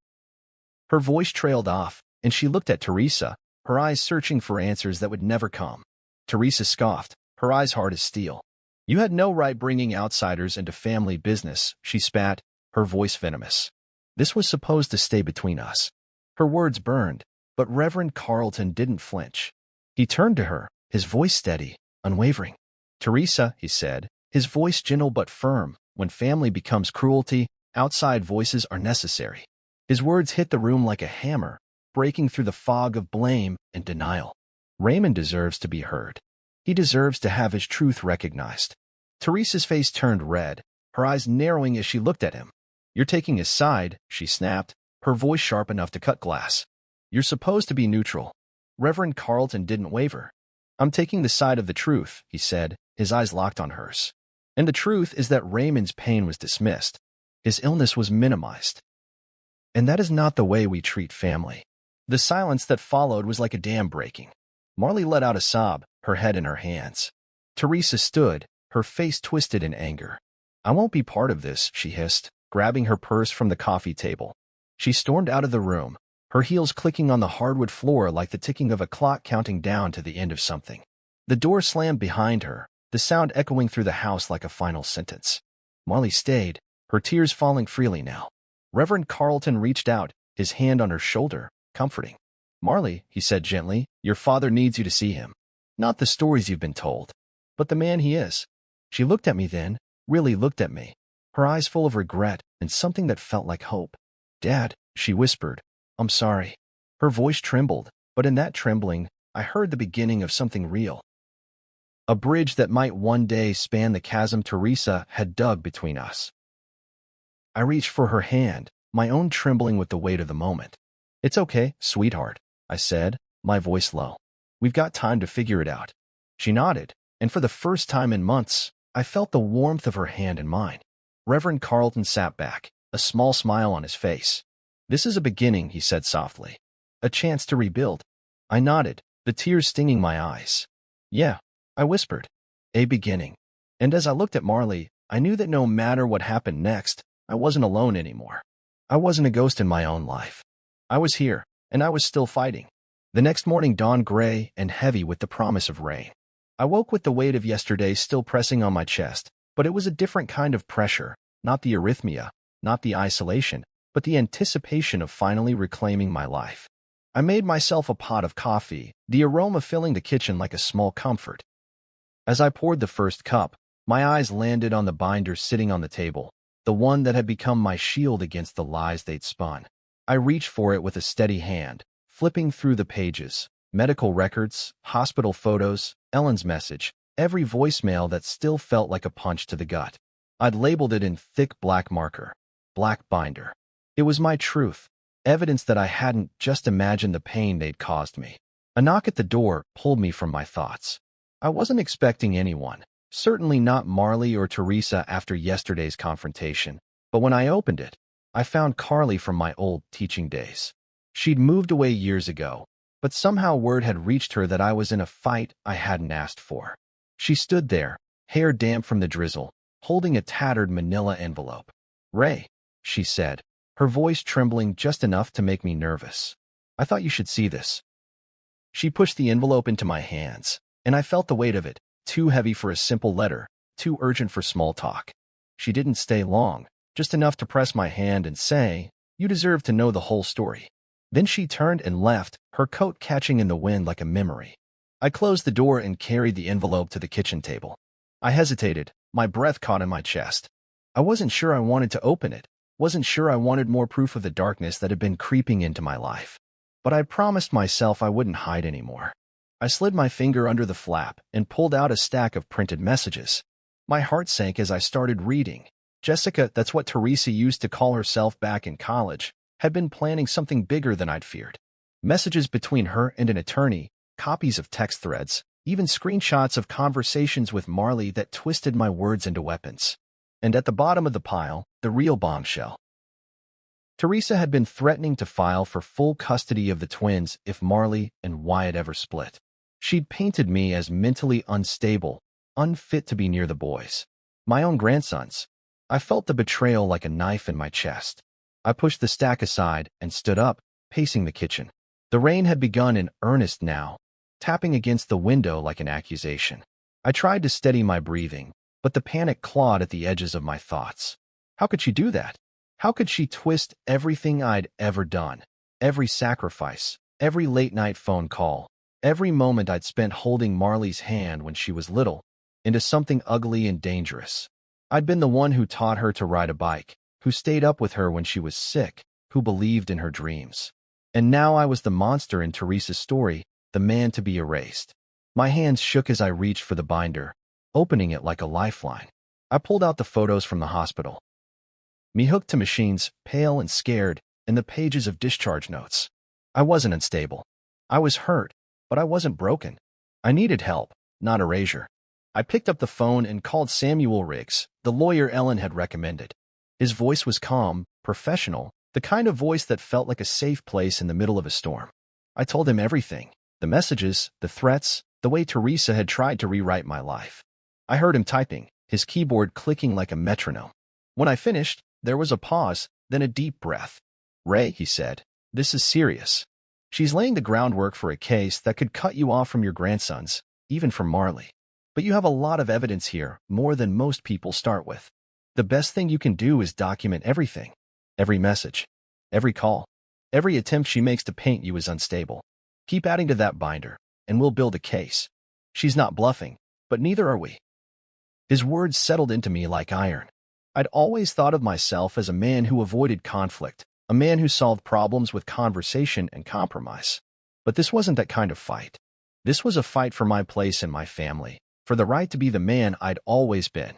Her voice trailed off, and she looked at Teresa, her eyes searching for answers that would never come. Teresa scoffed, her eyes hard as steel. You had no right bringing outsiders into family business, she spat, her voice venomous. This was supposed to stay between us. Her words burned, but Reverend Carlton didn't flinch. He turned to her, his voice steady, unwavering. Teresa, he said, his voice gentle but firm, when family becomes cruelty, outside voices are necessary. His words hit the room like a hammer, breaking through the fog of blame and denial. Raymond deserves to be heard. He deserves to have his truth recognized. Teresa's face turned red, her eyes narrowing as she looked at him. You're taking his side, she snapped, her voice sharp enough to cut glass. You're supposed to be neutral. Reverend Carlton didn't waver. I'm taking the side of the truth, he said, his eyes locked on hers. And the truth is that Raymond's pain was dismissed. His illness was minimized. And that is not the way we treat family. The silence that followed was like a dam breaking. Marley let out a sob, her head in her hands. Teresa stood, her face twisted in anger. I won't be part of this, she hissed, grabbing her purse from the coffee table. She stormed out of the room, her heels clicking on the hardwood floor like the ticking of a clock counting down to the end of something. The door slammed behind her, the sound echoing through the house like a final sentence. Marley stayed, her tears falling freely now. Reverend Carlton reached out, his hand on her shoulder, comforting. Marley, he said gently, your father needs you to see him. Not the stories you've been told, but the man he is. She looked at me then, really looked at me, her eyes full of regret and something that felt like hope. Dad, she whispered, I'm sorry. Her voice trembled, but in that trembling, I heard the beginning of something real. A bridge that might one day span the chasm Teresa had dug between us. I reached for her hand, my own trembling with the weight of the moment. It's okay, sweetheart, I said, my voice low. We've got time to figure it out. She nodded, and for the first time in months, I felt the warmth of her hand in mine. Reverend Carlton sat back, a small smile on his face. This is a beginning, he said softly. A chance to rebuild. I nodded, the tears stinging my eyes. Yeah, I whispered. A beginning. And as I looked at Marley, I knew that no matter what happened next, I wasn't alone anymore. I wasn't a ghost in my own life. I was here, and I was still fighting. The next morning dawned gray and heavy with the promise of rain. I woke with the weight of yesterday still pressing on my chest, but it was a different kind of pressure, not the arrhythmia, not the isolation, but the anticipation of finally reclaiming my life. I made myself a pot of coffee, the aroma filling the kitchen like a small comfort. As I poured the first cup, my eyes landed on the binder sitting on the table, the one that had become my shield against the lies they'd spun. I reached for it with a steady hand, flipping through the pages, medical records, hospital photos, Ellen's message, every voicemail that still felt like a punch to the gut. I'd labeled it in thick black marker, black binder. It was my truth, evidence that I hadn't just imagined the pain they'd caused me. A knock at the door pulled me from my thoughts. I wasn't expecting anyone, certainly not Marley or Teresa after yesterday's confrontation, but when I opened it, I found Carly from my old teaching days. She'd moved away years ago, but somehow word had reached her that I was in a fight I hadn't asked for. She stood there, hair damp from the drizzle, holding a tattered manila envelope. Ray, she said, her voice trembling just enough to make me nervous. I thought you should see this. She pushed the envelope into my hands, and I felt the weight of it, too heavy for a simple letter, too urgent for small talk. She didn't stay long, just enough to press my hand and say, you deserve to know the whole story. Then she turned and left, her coat catching in the wind like a memory. I closed the door and carried the envelope to the kitchen table. I hesitated, my breath caught in my chest. I wasn't sure I wanted to open it, wasn't sure I wanted more proof of the darkness that had been creeping into my life. But I promised myself I wouldn't hide anymore. I slid my finger under the flap and pulled out a stack of printed messages. My heart sank as I started reading. Jessica, that's what Teresa used to call herself back in college, had been planning something bigger than I'd feared. Messages between her and an attorney, copies of text threads, even screenshots of conversations with Marley that twisted my words into weapons. And at the bottom of the pile, the real bombshell. Teresa had been threatening to file for full custody of the twins if Marley and Wyatt ever split. She'd painted me as mentally unstable, unfit to be near the boys. My own grandsons. I felt the betrayal like a knife in my chest. I pushed the stack aside and stood up, pacing the kitchen. The rain had begun in earnest now, tapping against the window like an accusation. I tried to steady my breathing, but the panic clawed at the edges of my thoughts. How could she do that? How could she twist everything I'd ever done? Every sacrifice, every late-night phone call, every moment I'd spent holding Marley's hand when she was little, into something ugly and dangerous. I'd been the one who taught her to ride a bike, who stayed up with her when she was sick, who believed in her dreams. And now I was the monster in Teresa's story, the man to be erased. My hands shook as I reached for the binder, opening it like a lifeline. I pulled out the photos from the hospital. Me hooked to machines, pale and scared, and the pages of discharge notes. I wasn't unstable. I was hurt, but I wasn't broken. I needed help, not erasure. I picked up the phone and called Samuel Riggs, the lawyer Ellen had recommended. His voice was calm, professional, the kind of voice that felt like a safe place in the middle of a storm. I told him everything, the messages, the threats, the way Teresa had tried to rewrite my life. I heard him typing, his keyboard clicking like a metronome. When I finished, there was a pause, then a deep breath. "Ray," he said, "this is serious. She's laying the groundwork for a case that could cut you off from your grandsons, even from Marley. But you have a lot of evidence here, more than most people start with. The best thing you can do is document everything. Every message, every call, every attempt she makes to paint you as unstable. Keep adding to that binder, and we'll build a case. She's not bluffing, but neither are we." His words settled into me like iron. I'd always thought of myself as a man who avoided conflict, a man who solved problems with conversation and compromise. But this wasn't that kind of fight. This was a fight for my place in my family, for the right to be the man I'd always been.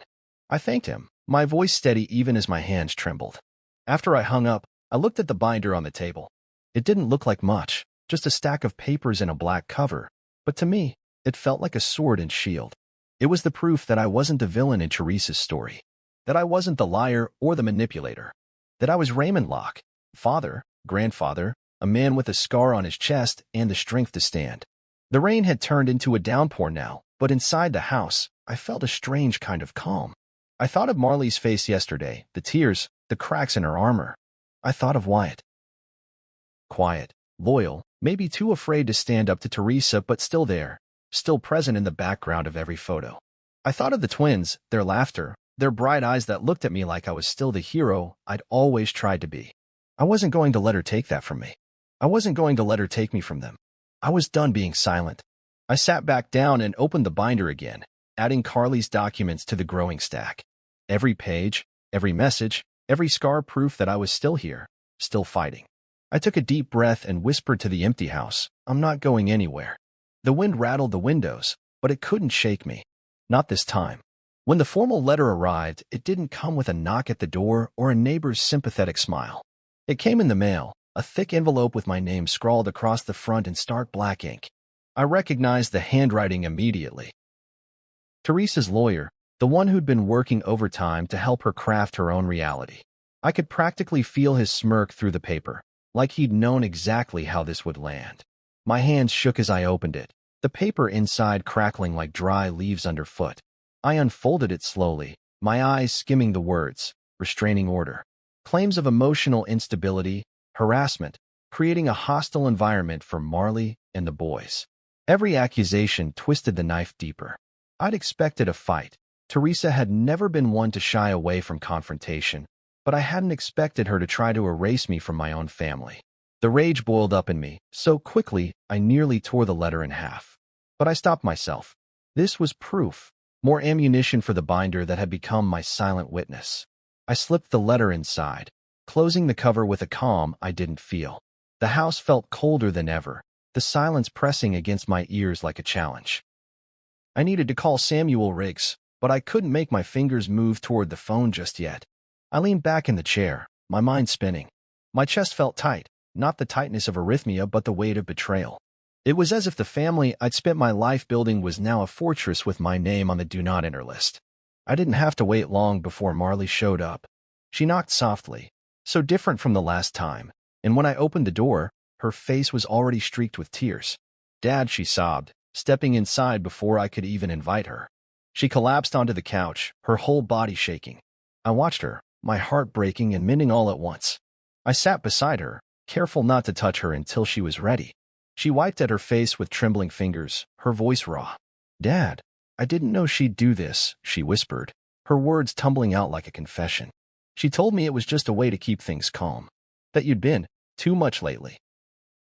I thanked him, my voice steady even as my hands trembled. After I hung up, I looked at the binder on the table. It didn't look like much, just a stack of papers and a black cover, but to me, it felt like a sword and shield. It was the proof that I wasn't the villain in Teresa's story, that I wasn't the liar or the manipulator, that I was Raymond Locke, father, grandfather, a man with a scar on his chest and the strength to stand. The rain had turned into a downpour now, but inside the house, I felt a strange kind of calm. I thought of Marley's face yesterday, the tears, the cracks in her armor. I thought of Wyatt. Quiet, loyal, maybe too afraid to stand up to Teresa, but still there, still present in the background of every photo. I thought of the twins, their laughter, their bright eyes that looked at me like I was still the hero I'd always tried to be. I wasn't going to let her take that from me. I wasn't going to let her take me from them. I was done being silent. I sat back down and opened the binder again, adding Carly's documents to the growing stack. Every page, every message, every scar proof that I was still here, still fighting. I took a deep breath and whispered to the empty house, "I'm not going anywhere." The wind rattled the windows, but it couldn't shake me. Not this time. When the formal letter arrived, it didn't come with a knock at the door or a neighbor's sympathetic smile. It came in the mail, a thick envelope with my name scrawled across the front in stark black ink. I recognized the handwriting immediately. Teresa's lawyer, the one who'd been working overtime to help her craft her own reality. I could practically feel his smirk through the paper, like he'd known exactly how this would land. My hands shook as I opened it, the paper inside crackling like dry leaves underfoot. I unfolded it slowly, my eyes skimming the words, restraining order. Claims of emotional instability, harassment, creating a hostile environment for Marley and the boys. Every accusation twisted the knife deeper. I'd expected a fight. Teresa had never been one to shy away from confrontation, but I hadn't expected her to try to erase me from my own family. The rage boiled up in me, so quickly I nearly tore the letter in half. But I stopped myself. This was proof, more ammunition for the binder that had become my silent witness. I slipped the letter inside, closing the cover with a calm I didn't feel. The house felt colder than ever, the silence pressing against my ears like a challenge. I needed to call Samuel Riggs, but I couldn't make my fingers move toward the phone just yet. I leaned back in the chair, my mind spinning. My chest felt tight, not the tightness of arrhythmia but the weight of betrayal. It was as if the family I'd spent my life building was now a fortress with my name on the do not enter list. I didn't have to wait long before Marley showed up. She knocked softly, so different from the last time, and when I opened the door, her face was already streaked with tears. "Dad," she sobbed, stepping inside before I could even invite her. She collapsed onto the couch, her whole body shaking. I watched her, my heart breaking and mending all at once. I sat beside her, careful not to touch her until she was ready. She wiped at her face with trembling fingers, her voice raw. "Dad, I didn't know she'd do this," she whispered, her words tumbling out like a confession. "She told me it was just a way to keep things calm. That you'd been too much lately."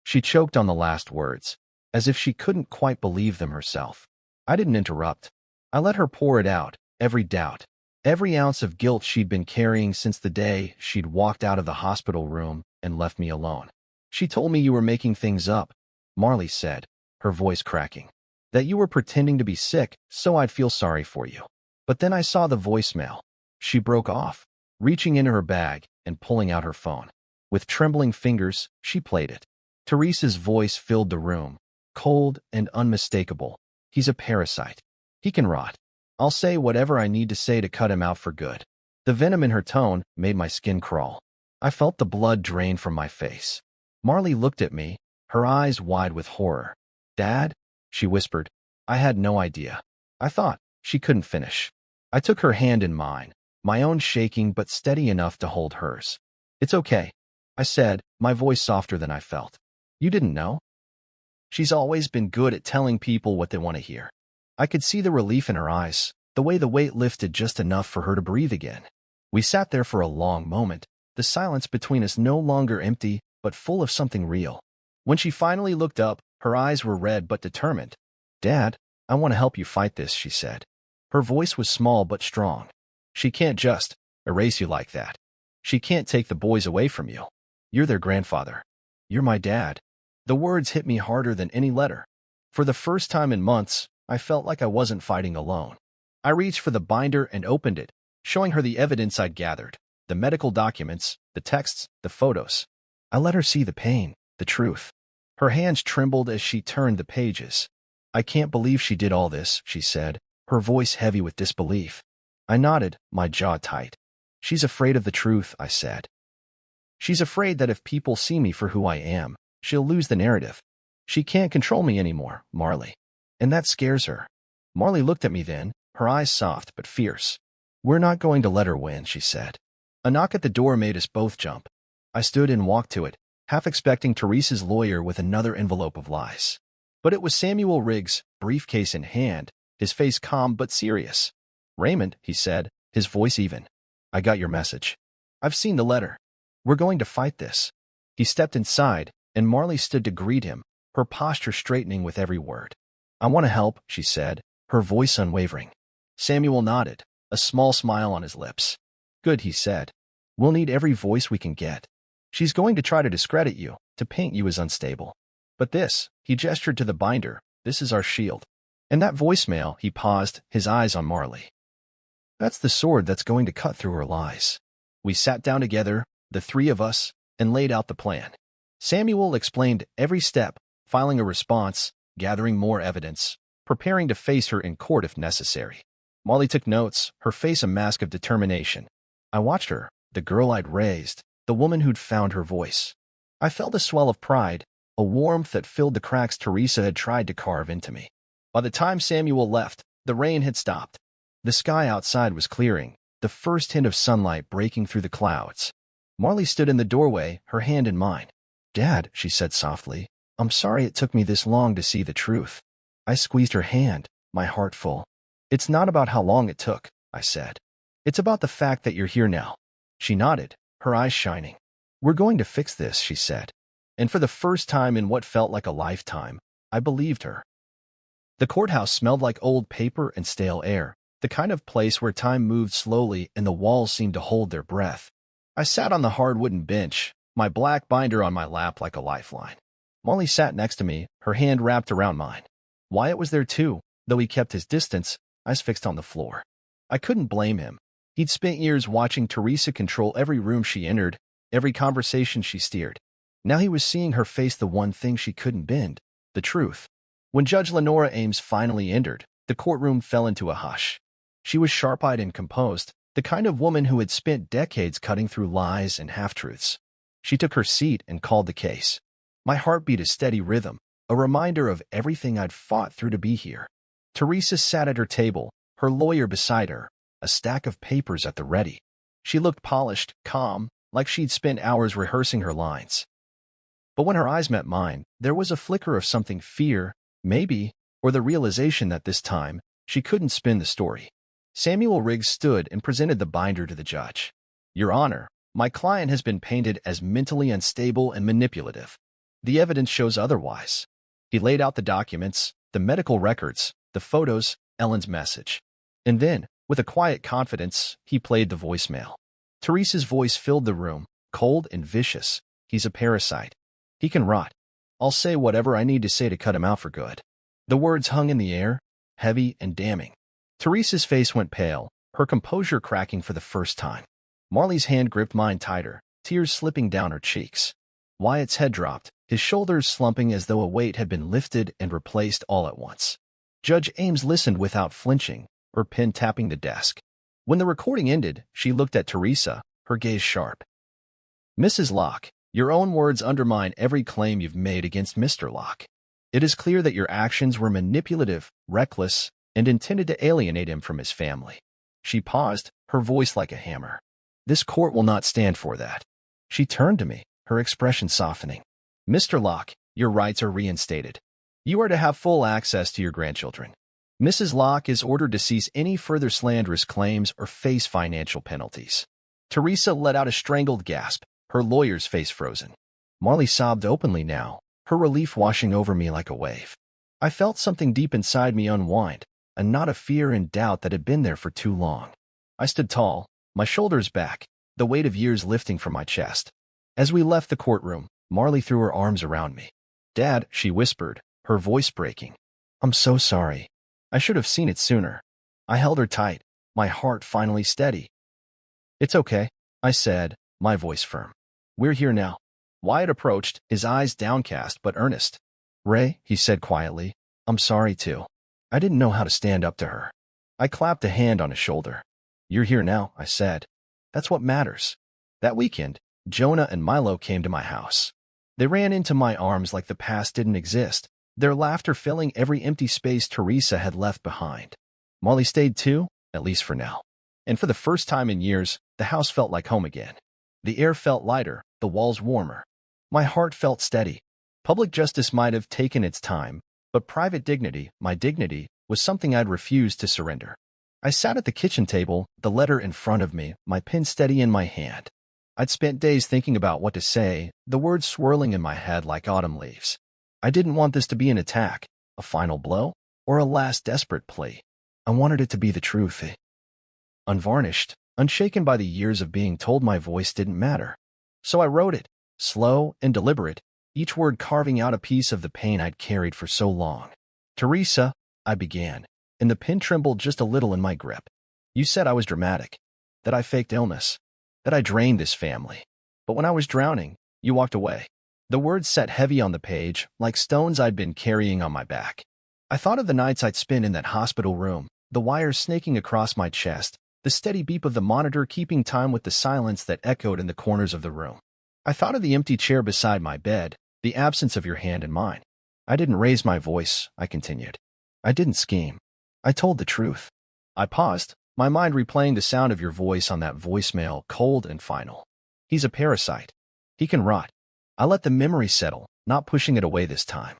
She choked on the last words, as if she couldn't quite believe them herself. I didn't interrupt. I let her pour it out, every doubt, every ounce of guilt she'd been carrying since the day she'd walked out of the hospital room and left me alone. "She told me you were making things up," Marley said, her voice cracking. "That you were pretending to be sick so I'd feel sorry for you. But then I saw the voicemail." She broke off, reaching into her bag and pulling out her phone. With trembling fingers, she played it. Teresa's voice filled the room, cold and unmistakable. "He's a parasite. He can rot. I'll say whatever I need to say to cut him out for good." The venom in her tone made my skin crawl. I felt the blood drain from my face. Marley looked at me, her eyes wide with horror. "Dad?" she whispered. I had no idea. I thought. She couldn't finish. I took her hand in mine, my own shaking but steady enough to hold hers. "It's okay," I said, my voice softer than I felt. "You didn't know?" She's always been good at telling people what they want to hear. I could see the relief in her eyes, the way the weight lifted just enough for her to breathe again. We sat there for a long moment, the silence between us no longer empty, but full of something real. When she finally looked up, her eyes were red but determined. "Dad, I want to help you fight this," she said. Her voice was small but strong. "She can't just erase you like that. She can't take the boys away from you. You're their grandfather. You're my dad." The words hit me harder than any letter. For the first time in months, I felt like I wasn't fighting alone. I reached for the binder and opened it, showing her the evidence I'd gathered, the medical documents, the texts, the photos. I let her see the pain, the truth. Her hands trembled as she turned the pages. "I can't believe she did all this," she said, her voice heavy with disbelief. I nodded, my jaw tight. "She's afraid of the truth," I said. "She's afraid that if people see me for who I am, she'll lose the narrative. She can't control me anymore, Marley. And that scares her." Marley looked at me then, her eyes soft but fierce. "We're not going to let her win," she said. A knock at the door made us both jump. I stood and walked to it, half expecting Teresa's lawyer with another envelope of lies. But it was Samuel Riggs, briefcase in hand, his face calm but serious. "Raymond," he said, his voice even. "I got your message. I've seen the letter. We're going to fight this." He stepped inside, and Marley stood to greet him, her posture straightening with every word. "I want to help," she said, her voice unwavering. Samuel nodded, a small smile on his lips. "Good," he said. "We'll need every voice we can get. She's going to try to discredit you, to paint you as unstable. But this," he gestured to the binder, "this is our shield." And that voicemail, he paused, his eyes on Marley. "That's the sword that's going to cut through her lies." We sat down together, the three of us, and laid out the plan. Samuel explained every step, filing a response, gathering more evidence, preparing to face her in court if necessary. Marley took notes, her face a mask of determination. I watched her, the girl I'd raised, the woman who'd found her voice. I felt a swell of pride, a warmth that filled the cracks Teresa had tried to carve into me. By the time Samuel left, the rain had stopped. The sky outside was clearing, the first hint of sunlight breaking through the clouds. Marley stood in the doorway, her hand in mine. "Dad," she said softly, "I'm sorry it took me this long to see the truth." I squeezed her hand, my heart full. "It's not about how long it took," I said. "It's about the fact that you're here now." She nodded, her eyes shining. "We're going to fix this," she said. And for the first time in what felt like a lifetime, I believed her. The courthouse smelled like old paper and stale air, the kind of place where time moved slowly and the walls seemed to hold their breath. I sat on the hard wooden bench, my black binder on my lap like a lifeline. Molly sat next to me, her hand wrapped around mine. Wyatt was there too, though he kept his distance, eyes fixed on the floor. I couldn't blame him. He'd spent years watching Teresa control every room she entered, every conversation she steered. Now he was seeing her face the one thing she couldn't bend, the truth. When Judge Lenora Ames finally entered, the courtroom fell into a hush. She was sharp-eyed and composed, the kind of woman who had spent decades cutting through lies and half-truths. She took her seat and called the case. My heart beat a steady rhythm, a reminder of everything I'd fought through to be here. Teresa sat at her table, her lawyer beside her, a stack of papers at the ready. She looked polished, calm, like she'd spent hours rehearsing her lines. But when her eyes met mine, there was a flicker of something fear, maybe, or the realization that this time, she couldn't spin the story. Samuel Riggs stood and presented the binder to the judge. Your Honor, my client has been painted as mentally unstable and manipulative. The evidence shows otherwise. He laid out the documents, the medical records, the photos, Ellen's message. And then, with a quiet confidence, he played the voicemail. Teresa's voice filled the room, cold and vicious. He's a parasite. He can rot. I'll say whatever I need to say to cut him out for good. The words hung in the air, heavy and damning. Teresa's face went pale, her composure cracking for the first time. Marley's hand gripped mine tighter, tears slipping down her cheeks. Wyatt's head dropped, his shoulders slumping as though a weight had been lifted and replaced all at once. Judge Ames listened without flinching, her pen tapping the desk. When the recording ended, she looked at Teresa, her gaze sharp. Mrs. Locke, your own words undermine every claim you've made against Mr. Locke. It is clear that your actions were manipulative, reckless, and intended to alienate him from his family. She paused, her voice like a hammer. This court will not stand for that. She turned to me, her expression softening. Mr. Locke, your rights are reinstated. You are to have full access to your grandchildren. Mrs. Locke is ordered to cease any further slanderous claims or face financial penalties. Teresa let out a strangled gasp, her lawyer's face frozen. Marley sobbed openly now, her relief washing over me like a wave. I felt something deep inside me unwind, a knot of fear and doubt that had been there for too long. I stood tall, my shoulders back, the weight of years lifting from my chest. As we left the courtroom, Marley threw her arms around me. Dad, she whispered, her voice breaking. I'm so sorry. I should have seen it sooner. I held her tight, my heart finally steady. It's okay, I said, my voice firm. We're here now. Wyatt approached, his eyes downcast but earnest. Ray, he said quietly, I'm sorry too. I didn't know how to stand up to her. I clapped a hand on his shoulder. You're here now, I said. That's what matters. That weekend, Jonah and Milo came to my house. They ran into my arms like the past didn't exist, their laughter filling every empty space Teresa had left behind. Molly stayed too, at least for now. And for the first time in years, the house felt like home again. The air felt lighter, the walls warmer. My heart felt steady. Public justice might have taken its time, but private dignity, my dignity, was something I'd refused to surrender. I sat at the kitchen table, the letter in front of me, my pen steady in my hand. I'd spent days thinking about what to say, the words swirling in my head like autumn leaves. I didn't want this to be an attack, a final blow, or a last desperate plea. I wanted it to be the truth. Unvarnished, unshaken by the years of being told my voice didn't matter. So I wrote it, slow and deliberate, each word carving out a piece of the pain I'd carried for so long. Teresa, I began, and the pen trembled just a little in my grip. You said I was dramatic, that I faked illness, that I drained this family. But when I was drowning, you walked away. The words sat heavy on the page, like stones I'd been carrying on my back. I thought of the nights I'd spent in that hospital room, the wires snaking across my chest, the steady beep of the monitor keeping time with the silence that echoed in the corners of the room. I thought of the empty chair beside my bed, the absence of your hand in mine. I didn't raise my voice, I continued. I didn't scheme. I told the truth. I paused, my mind replaying the sound of your voice on that voicemail, cold and final. He's a parasite. He can rot. I let the memory settle, not pushing it away this time.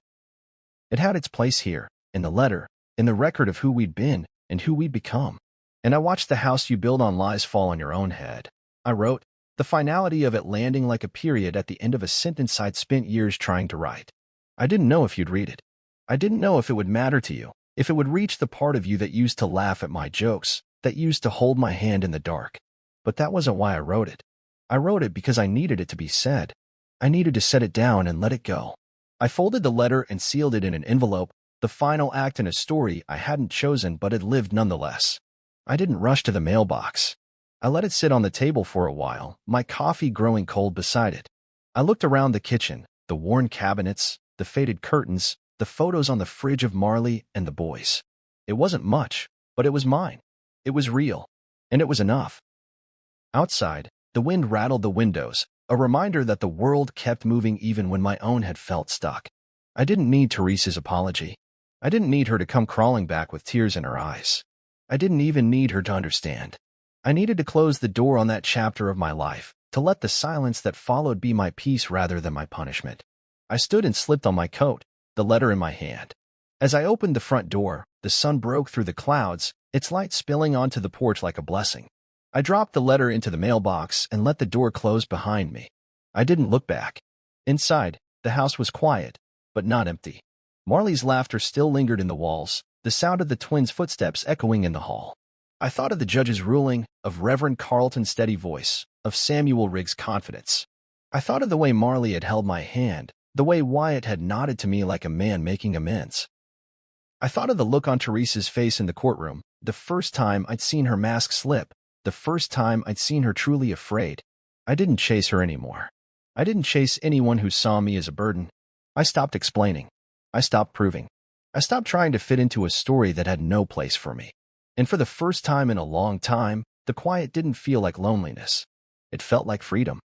It had its place here, in the letter, in the record of who we'd been and who we'd become. And I watched the house you build on lies fall on your own head. I wrote, the finality of it landing like a period at the end of a sentence I'd spent years trying to write. I didn't know if you'd read it. I didn't know if it would matter to you, if it would reach the part of you that used to laugh at my jokes, that used to hold my hand in the dark. But that wasn't why I wrote it. I wrote it because I needed it to be said. I needed to set it down and let it go. I folded the letter and sealed it in an envelope, the final act in a story I hadn't chosen but had lived nonetheless. I didn't rush to the mailbox. I let it sit on the table for a while, my coffee growing cold beside it. I looked around the kitchen, the worn cabinets, the faded curtains, the photos on the fridge of Marley and the boys. It wasn't much, but it was mine. It was real, and it was enough. Outside, the wind rattled the windows, a reminder that the world kept moving even when my own had felt stuck. I didn't need Teresa's apology. I didn't need her to come crawling back with tears in her eyes. I didn't even need her to understand. I needed to close the door on that chapter of my life, to let the silence that followed be my peace rather than my punishment. I stood and slipped on my coat, the letter in my hand. As I opened the front door, the sun broke through the clouds, its light spilling onto the porch like a blessing. I dropped the letter into the mailbox and let the door close behind me. I didn't look back. Inside, the house was quiet, but not empty. Marley's laughter still lingered in the walls, the sound of the twins' footsteps echoing in the hall. I thought of the judge's ruling, of Reverend Carlton's steady voice, of Samuel Riggs' confidence. I thought of the way Marley had held my hand, the way Wyatt had nodded to me like a man making amends. I thought of the look on Teresa's face in the courtroom, the first time I'd seen her mask slip, the first time I'd seen her truly afraid. I didn't chase her anymore. I didn't chase anyone who saw me as a burden. I stopped explaining. I stopped proving. I stopped trying to fit into a story that had no place for me. And for the first time in a long time, the quiet didn't feel like loneliness. It felt like freedom.